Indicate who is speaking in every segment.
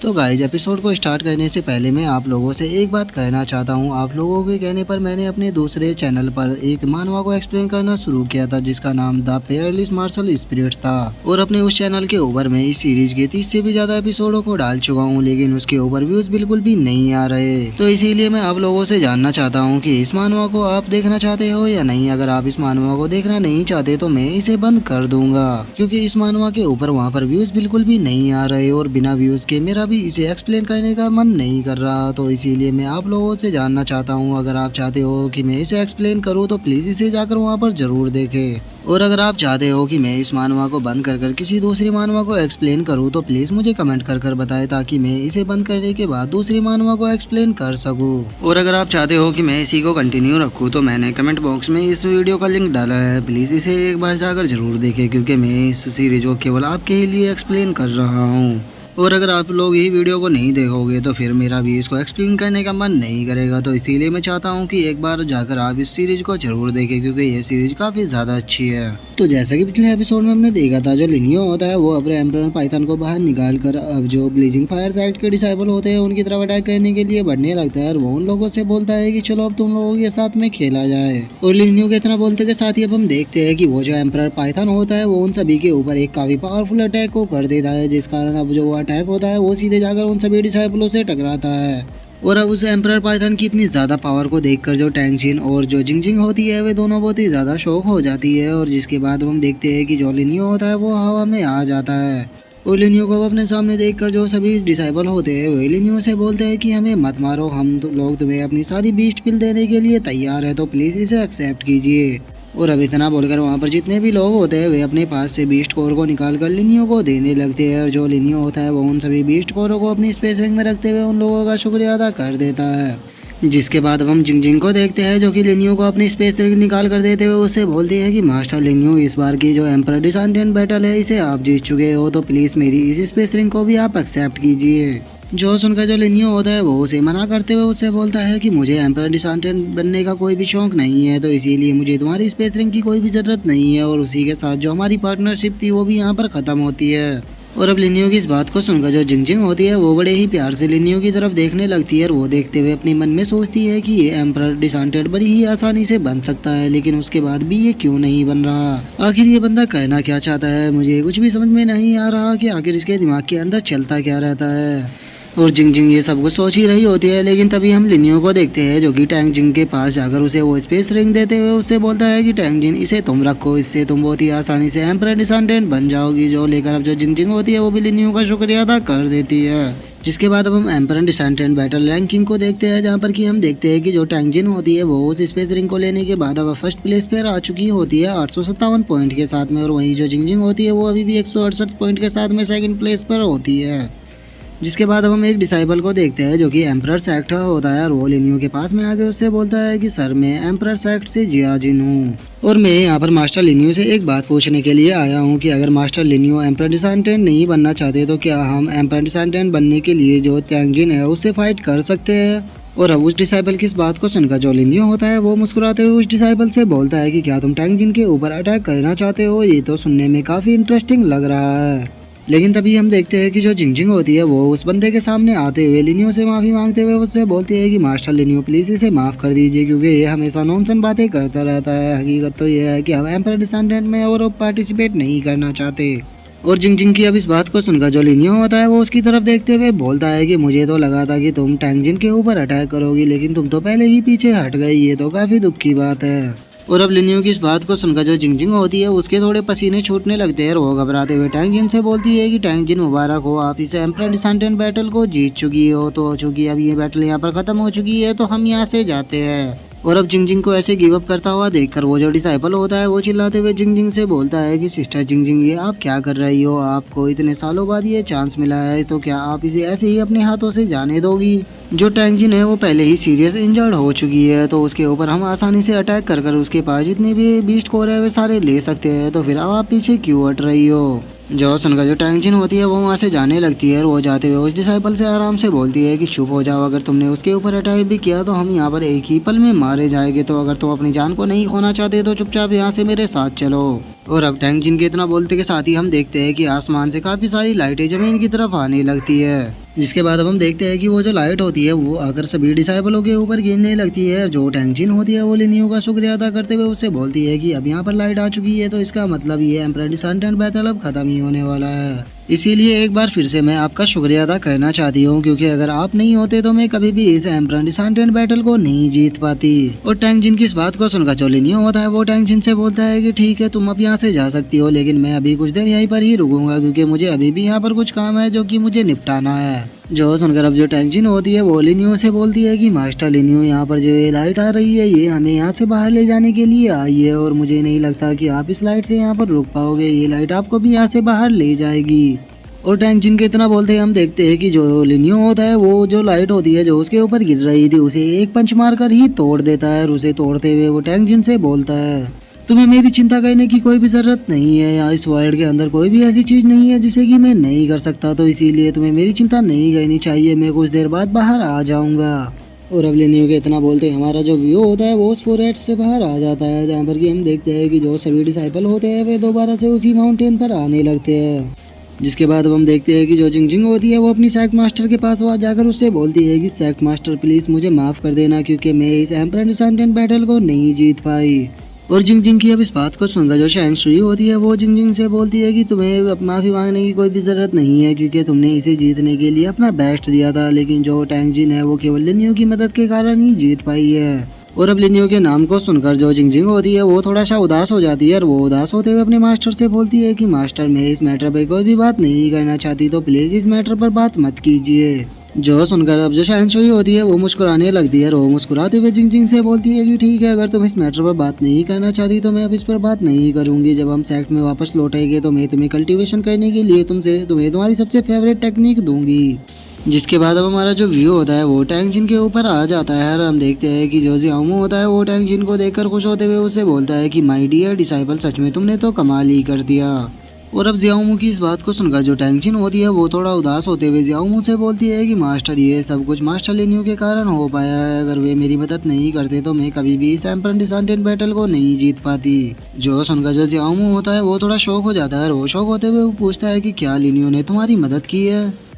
Speaker 1: तो guys episode को start करने से पहले मैं आप लोगों से एक बात कहना चाहता हूँ। आप लोगों के कहने पर मैंने अपने दूसरे चैनल पर एक मानवा को एक्सप्लेन करना शुरू किया था जिसका नाम द पेयरलेस मार्शल स्पिरिट था। और अपने उस चैनल के ऊपर मैं इस सीरीज के 30 से भी ज्यादा एपिसोडों को डाल चुका हूँ, लेकिन उसके ऊपर व्यूज बिल्कुल भी नहीं आ रहे। तो इसीलिए मैं आप लोगों से जानना चाहता हूँ कि इस मानवा को आप देखना चाहते हो या नहीं। अगर आप इस मानवा को देखना नहीं चाहते तो मैं इसे बंद कर दूंगा, क्योंकि इस मानवा के ऊपर वहाँ पर व्यूज बिल्कुल भी नहीं आ रहे और बिना व्यूज के मेरा भी इसे एक्सप्लेन करने का मन नहीं कर रहा। तो इसीलिए मैं आप लोगों से जानना चाहता हूँ, अगर आप चाहते हो कि मैं इसे एक्सप्लेन करूँ तो प्लीज इसे जाकर वहाँ पर जरूर देखें। और अगर आप चाहते हो कि मैं इस मानवा को बंद कर किसी दूसरी मानवा को एक्सप्लेन करूं तो प्लीज मुझे कमेंट कर बताएं, ताकि मैं इसे बंद करने के बाद दूसरी मानवा को एक्सप्लेन कर सकूं। और अगर आप चाहते हो कि मैं इसी को कंटिन्यू रखूं तो मैंने कमेंट बॉक्स में इस वीडियो का लिंक डाला है, प्लीज इसे एक बार जाकर जरूर देखें, क्योंकि मैं इस सीरीज को केवल आपके लिए एक्सप्लेन कर रहा हूँ। और अगर आप लोग ये वीडियो को नहीं देखोगे तो फिर मेरा भी इसको एक्सप्लेन करने का मन नहीं करेगा। तो इसीलिए मैं चाहता हूँ कि एक बार जाकर आप इस सीरीज को जरूर देखें, क्योंकि ये सीरीज काफी ज्यादा अच्छी है। तो जैसा कि पिछले एपिसोड में हमने देखा था, जो लिनियो होता है वो अपने एम्परर पाइथन को बाहर निकाल कर अब जो ब्लीजिंग फायर साइड के डिसाइबल होते हैं उनकी तरफ अटैक करने के लिए बढ़ने लगता है। और वो उन लोगों से बोलता है कि चलो अब तुम लोगों के साथ में खेला जाए। और लिनियो के इतना बोलते के साथ ही अब हम देखते हैं कि वो जो एम्परर पाइथन होता है वो उन सभी के ऊपर एक काफी पावरफुल अटैक को कर देता है, जिस कारण अब जो अटैक होता है वो सीधे जाकर उन सभी डिसाइपलों से टकराता है। और अब उस एम्परर पाइथन की इतनी ज्यादा पावर को देखकर जो टैंग जिन और जो जिंगजिंग होती है वे दोनों बहुत ही ज्यादा शॉक हो जाती है। और जिसके बाद हम देखते हैं कि जो लिनियो होता है वो हवा में आ जाता है। और लिनियो को अपने सामने देखकर जो सभी डिसाइपल होते हैं वे लिनियो से बोलते हैं कि हमें मत मारो, हम लोग तुम्हें अपनी सारी बीस्ट पिल देने के लिए तैयार है, तो प्लीज इसे एक्सेप्ट कीजिए। और अब इतना बोलकर वहाँ पर जितने भी लोग होते हैं वे अपने पास से बीस्ट कोर को निकाल कर लिनियो को देने लगते हैं। और जो लिनियो होता है वो उन सभी बीस्ट कोरों को अपनी स्पेस रिंग में रखते हुए उन लोगों का शुक्रिया अदा कर देता है। जिसके बाद अब हम जिंगजिंग को देखते हैं, जो कि लिनियो को अपनी स्पेस रिंग निकाल कर देते हुए उससे बोलती है कि मास्टर लिनियो, इस बार की जो एम्परर डिसेंडेंट बैटल है इसे आप जीत चुके हो, तो प्लीज मेरी इस स्पेस रिंग को भी आप एक्सेप्ट कीजिए। जो सुनकर जो लिनियो होता है वो उसे मना करते हुए उससे बोलता है कि मुझे एम्परर डिसेंडेंट बनने का कोई भी शौक नहीं है, तो इसीलिए मुझे तुम्हारी स्पेस रिंग की कोई भी जरूरत नहीं है। और उसी के साथ जो हमारी पार्टनरशिप थी वो भी यहाँ पर खत्म होती है। और अब लिनियो की इस बात को सुनकर जो जिंगजिंग होती है वो बड़े ही प्यार से लिनियो की तरफ देखने लगती है। और वो देखते हुए अपने मन में सोचती है कि ये एम्परर डिसेंडेंट बड़ी ही आसानी से बन सकता है, लेकिन उसके बाद भी ये क्यों नहीं बन रहा। आखिर ये बंदा कहना क्या चाहता है, मुझे कुछ भी समझ में नहीं आ रहा कि आखिर इसके दिमाग के अंदर चलता क्या रहता है। और जिंगजिंग ये सब कुछ सोच ही रही होती है, लेकिन तभी हम लिनियो को देखते हैं जो कि टैंग जिंग के पास जाकर उसे वो स्पेस रिंग देते हुए उससे बोलता है कि टैंग जिन, इसे तुम रखो, इससे तुम बहुत ही आसानी से एम्परर डिसेंडेंट बन जाओगी। जो लेकर अब जो जिंगजिंग होती है वो भी लिनियो का शुक्रिया अदा कर देती है। जिसके बाद अब हम एम्परर डिसेंडेंट बैटल रैंकिंग को देखते हैं, जहाँ पर कि हम देखते हैं कि जो टैंग जिन होती है वो उस स्पेस रिंग को लेने के बाद अब फर्स्ट प्लेस पर आ चुकी होती है 857 पॉइंट के साथ में। और वहीं जो जिंगजिंग होती है वो अभी भी 168 पॉइंट के साथ में सेकंड प्लेस पर होती है। जिसके बाद अब हम एक डिसाइबल को देखते हैं जो कि एम्परर सेक्ट होता है। और वो लिनियो के पास में आके उससे बोलता है कि सर मैं एम्परर सेक्ट से जियाजिन हूँ, और मैं यहाँ पर मास्टर लिनियो से एक बात पूछने के लिए आया हूँ कि अगर मास्टर लिनियो एम्परर डिसेंडेंट नहीं बनना चाहते तो क्या हम एम्परर डिसेंडेंट बनने के लिए जो टैंग जिन है उससे फाइट कर सकते हैं। और अब उस डिसाइबल की इस बात को सुनकर जो लिनियो होता है वो मुस्कुराते हुए उस डिसाइबल से बोलता है कि क्या तुम टैंग जिन के ऊपर अटैक करना चाहते हो, ये तो सुनने में काफी इंटरेस्टिंग लग रहा है। लेकिन तभी हम देखते हैं कि जो जिंगजिंग होती है वो उस बंदे के सामने आते हुए लिनियो से माफी मांगते हुए उससे बोलती है कि मास्टर लिनियो प्लीज इसे माफ कर दीजिए, क्योंकि ये हमेशा नॉनसेंस बातें करता रहता है। हकीकत तो ये है कि हम एम्परर डिसेंडेंट में और पार्टिसिपेट नहीं करना चाहते। और जिंगजिंग की अब इस बात को सुनकर जो लिनियो होता है वो उसकी तरफ देखते हुए बोलता है कि मुझे तो लगा था कि तुम टैंग जिन के ऊपर अटैक करोगी, लेकिन तुम तो पहले ही पीछे हट गई, ये तो काफी दुख की बात है। और अब लिनियो की इस बात को सुनकर जो जिंगजिंग होती है उसके थोड़े पसीने छूटने लगते हैं। और वो घबराते हुए टैंग जिन से बोलती है कि टैंग जिन मुबारक हो, आप इस एम्परर डिसेंडेंट बैटल को जीत चुकी हो। तो चूंकि अब ये बैटल यहाँ पर खत्म हो चुकी है तो हम यहाँ से जाते हैं। और अब जिंगजिंग को ऐसे गिव अप करता हुआ देखकर वो जो डिसाइपल होता है वो चिल्लाते हुए जिंगजिंग से बोलता है कि सिस्टर जिंगजिंग, ये आप क्या कर रही हो, आपको इतने सालों बाद ये चांस मिला है, तो क्या आप इसे ऐसे ही अपने हाथों से जाने दोगी। जो टैंग जिन है वो पहले ही सीरियस इंजर्ड हो चुकी है, तो उसके ऊपर हम आसानी से अटैक कर उसके पास जितने भी बीस्ट कोर है वे सारे ले सकते हैं, तो फिर अब आप पीछे क्यों हट रही हो। जो सुनकर जो टैंग जिन होती है वो वहाँ से जाने लगती है। और वो जाते हुए उस डिसाइपल से आराम से बोलती है कि चुप हो जाओ, अगर तुमने उसके ऊपर अटैक भी किया तो हम यहाँ पर एक ही पल में मारे जाएंगे, तो अगर तुम अपनी जान को नहीं खोना चाहते तो चुपचाप यहाँ से मेरे साथ चलो। और अब टैंक जिन के इतना बोलते के साथ ही हम देखते हैं कि आसमान से काफी सारी लाइटें जमीन की तरफ आने लगती है। जिसके बाद अब हम देखते हैं कि वो जो लाइट होती है वो आकर सभी डिसाइबलों के ऊपर गिरने लगती है। जो टैंक जिन होती है वो लिनियो का शुक्रिया अदा करते हुए उससे बोलती है कि अब यहाँ पर लाइट आ चुकी है, तो इसका मतलब ये एम्परर डिसेंडेंट बैटल अब खत्म ही होने वाला है। इसीलिए एक बार फिर से मैं आपका शुक्रिया अदा करना चाहती हूँ, क्योंकि अगर आप नहीं होते तो मैं कभी भी इस एम्परर डिसेंडेंट बैटल को नहीं जीत पाती। और टैंक जिन की इस बात को सुनकर जो लिनियो होता है वो टैंक जिन से बोलता है कि ठीक है, तुम अब यहाँ से जा सकती हो, लेकिन मैं अभी कुछ देर यहीं पर ही रुकूंगा, क्योंकि मुझे अभी भी यहाँ पर कुछ काम है जो कि मुझे निपटाना है। जो सुनकर अब जो टैंक जिन होती है वो लिनियो से बोलती है कि मास्टर लिनियो, यहाँ पर जो ये लाइट आ रही है ये हमें यहाँ से बाहर ले जाने के लिए आई है, और मुझे नहीं लगता कि आप इस लाइट से यहाँ पर रुक पाओगे। ये लाइट आपको भी यहाँ से बाहर ले जाएगी। और टैंक जिन के इतना बोलते हैं हम देखते हैं कि जो लिनियो होता है वो जो लाइट होती है जो उसके ऊपर गिर रही थी उसे एक पंच मारकर ही तोड़ देता है। और उसे तोड़ते हुए वो टैंक जिन से बोलता है, तुम्हें मेरी चिंता करने की कोई भी जरूरत नहीं है। यहाँ इस वर्ल्ड के अंदर कोई भी ऐसी चीज नहीं है जिसे कि मैं नहीं कर सकता, तो इसीलिए तुम्हें मेरी चिंता नहीं करनी चाहिए। मैं कुछ देर बाद बाहर आ जाऊंगा। और अब लिनियो के इतना बोलते हमारा जो व्यू होता है वो उस फोरेस्ट से बाहर आ जाता है, जहाँ पर कि हम देखते हैं कि जो सभी डिसाइपल होते हैं वे दोबारा से उसी माउंटेन पर आने लगते हैं। जिसके बाद अब हम देखते हैं कि जो जिंगजिंग होती है वो अपनी सेक्ट मास्टर के पास वहाँ जाकर उससे बोलती है कि सेक्ट मास्टर प्लीज मुझे माफ कर देना, क्योंकि मैं इस एम्परर डिसेंडेंट बैटल को नहीं जीत पाई। और जिंगजिंग की अब इस बात को सुनकर जो शैंग शुई होती है वो जिंगजिंग से बोलती है कि तुम्हें अब माफी मांगने की कोई भी जरूरत नहीं है, क्योंकि तुमने इसे जीतने के लिए अपना बेस्ट दिया था, लेकिन जो टैंक जिन है वो केवल लिनियो की मदद के कारण ही जीत पाई है। और अब लिनियो के नाम को सुनकर जो जिंगजिंग होती है वो थोड़ा सा उदास हो जाती है, और वो उदास होते हुए अपने मास्टर से बोलती है कि मास्टर मैं इस मैटर पर कोई भी बात नहीं करना चाहती, तो प्लीज इस मैटर पर बात मत कीजिए। जो सुनकर अब जो शैंग शुई होती है वो मुस्कुराने लगती है, और वो मुस्कुराते हुए जिंगजिंग से बोलती है कि ठीक है, अगर तुम इस मैटर पर बात नहीं करना चाहती तो मैं अब इस पर बात नहीं करूंगी। जब हम सेक्ट में वापस लौटेंगे तो मैं तुम्हें कल्टीवेशन करने के लिए तुम्हें तुम्हारी सबसे फेवरेट टेक्निक दूंगी। जिसके बाद अब हमारा जो व्यू होता है वो टैंक जिन के ऊपर आ जाता है, और हम देखते हैं कि जो जियाओमू होता है वो टैंक जिन को देखकर खुश होते हुए उससे बोलता है कि माय डियर डिसाइपल, सच में तुमने तो कमाल ही कर दिया। और अब जियाओमू की इस बात को सुनकर जो टैंक जिन होती है वो थोड़ा उदास होते हुए जियाओमू से बोलती है कि मास्टर ये सब कुछ मास्टर लिनियो के कारण हो पाया है, अगर वे मेरी मदद नहीं करते तो मैं कभी भी इस एम्परर डिसेंडेंट बैटल को नहीं जीत पाती। जो सुनकर जो जियाओमू होता है वो थोड़ा शौक हो जाता है, और वो शौक होते हुए वो पूछता है कि क्या लिनियो ने तुम्हारी मदद की है।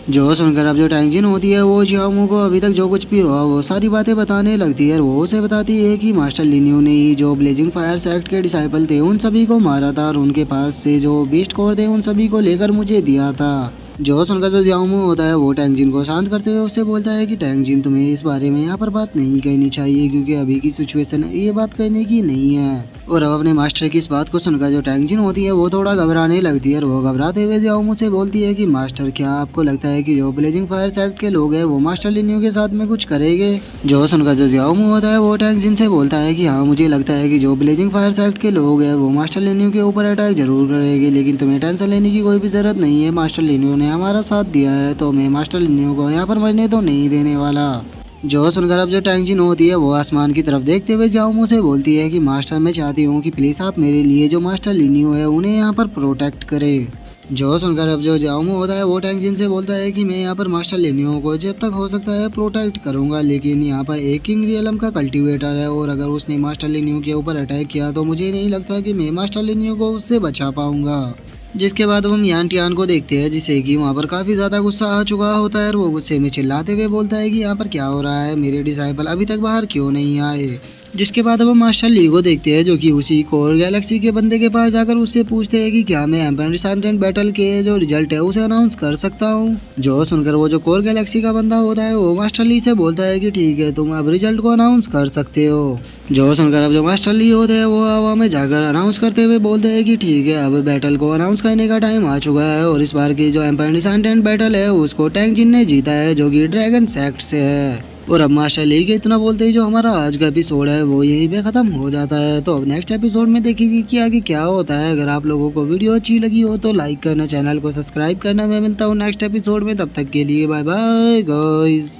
Speaker 1: जो सुनकर अब जो टैंक जिन होती है वो जियाओमू को अभी तक जो कुछ भी हुआ वो सारी बातें बताने लगती है, और वो उसे बताती है कि मास्टर लिनियो ने ही जो ब्लेजिंग फायर सेक्ट के डिसाइपल थे उन सभी को मारा था, और उनके पास से जो बीस्ट कोर थे उन सभी को लेकर मुझे दिया था। जो सुनकर जो जियाओमू होता है वो टैंक जिन को शांत करते हुए उससे बोलता है कि टैंक जिन तुम्हें इस बारे में यहाँ पर बात नहीं करनी चाहिए, क्योंकि अभी की सिचुएशन ये बात करने की नहीं है। और अब अपने मास्टर की इस बात को सुनकर जो टैंक जिन होती है वो थोड़ा घबराने लगती है, और वो घबराते हुए जियाओमू से बोलती है कि मास्टर क्या आपको लगता है कि जो ब्लेजिंग फायर सेक्ट के लोग हैं वो मास्टर लिनियो के साथ में कुछ करेंगे। जो सुनकर जो जियाओमू होता है वो टैंक जिन से बोलता है कि हाँ मुझे लगता है कि जो ब्लेजिंग फायर सेक्ट के लोग हैं वो मास्टर लिनियो के ऊपर अटैक जरूर करेंगे, लेकिन तुम्हें टेंशन लेने की कोई भी जरूरत नहीं है। मास्टर लिनियो ने हमारा साथ दिया है, तो मैं मास्टर लिनियो को यहाँ पर मरने तो नहीं देने वाला। जो सुनकर अब जो टैंक जिन होती है वो आसमान की तरफ देखते हुए जियाओमू से बोलती है कि मास्टर मैं चाहती हूँ कि प्लीज आप मेरे लिए जो मास्टर लिनियो है उन्हें यहाँ पर प्रोटेक्ट करे। जो सुनकर अब जो जियाओमू होता है वो टैंक जिन से बोलता है कि मैं यहाँ पर मास्टर लिनियो को जब तक हो सकता है प्रोटेक्ट करूंगा, लेकिन यहाँ पर एक किंग रियलम का कल्टीवेटर है, और अगर उसने मास्टर लिनियो के ऊपर अटैक किया तो मुझे नहीं लगता कि मैं मास्टर लिनियो को उससे बचा पाऊंगा। जिसके बाद हम यान टियान को देखते हैं, जिसे कि वहाँ पर काफ़ी ज़्यादा गुस्सा आ चुका होता है, और वो गुस्से में चिल्लाते हुए बोलता है कि यहाँ पर क्या हो रहा है, मेरे डिसाइपल अभी तक बाहर क्यों नहीं आए। जिसके बाद अब हम मास्टर ली को देखते हैं, जो कि उसी कोर गैलेक्सी के बंदे के पास जाकर उससे पूछते हैं कि क्या मैं एम्परर डिसेंडेंट बैटल के जो रिजल्ट है उसे अनाउंस कर सकता हूँ। जो सुनकर वो जो कोर गैलेक्सी का बंदा होता है वो मास्टर ली से बोलता है कि ठीक है, तुम अब रिजल्ट को अनाउंस कर सकते हो। जो सुनकर अब जो मास्टर ली होते हैं वो हवा में जाकर अनाउंस करते हुए बोलते हैं कि ठीक है, अब बैटल को अनाउंस करने का टाइम आ चुका है, और इस बार की जो एम्परर डिसेंडेंट बैटल है उसको टैंक जिन ने जीता है, जो कि ड्रैगन सेक्ट से है। और अब मास्टर ली के इतना बोलते ही जो हमारा आज का एपिसोड है वो यहीं पे खत्म हो जाता है। तो अब नेक्स्ट एपिसोड में देखेंगे कि आगे क्या होता है। अगर आप लोगों को वीडियो अच्छी लगी हो तो लाइक करना, चैनल को सब्सक्राइब करना। मैं मिलता हूँ नेक्स्ट एपिसोड में, तब तक के लिए बाय बाय गाइस।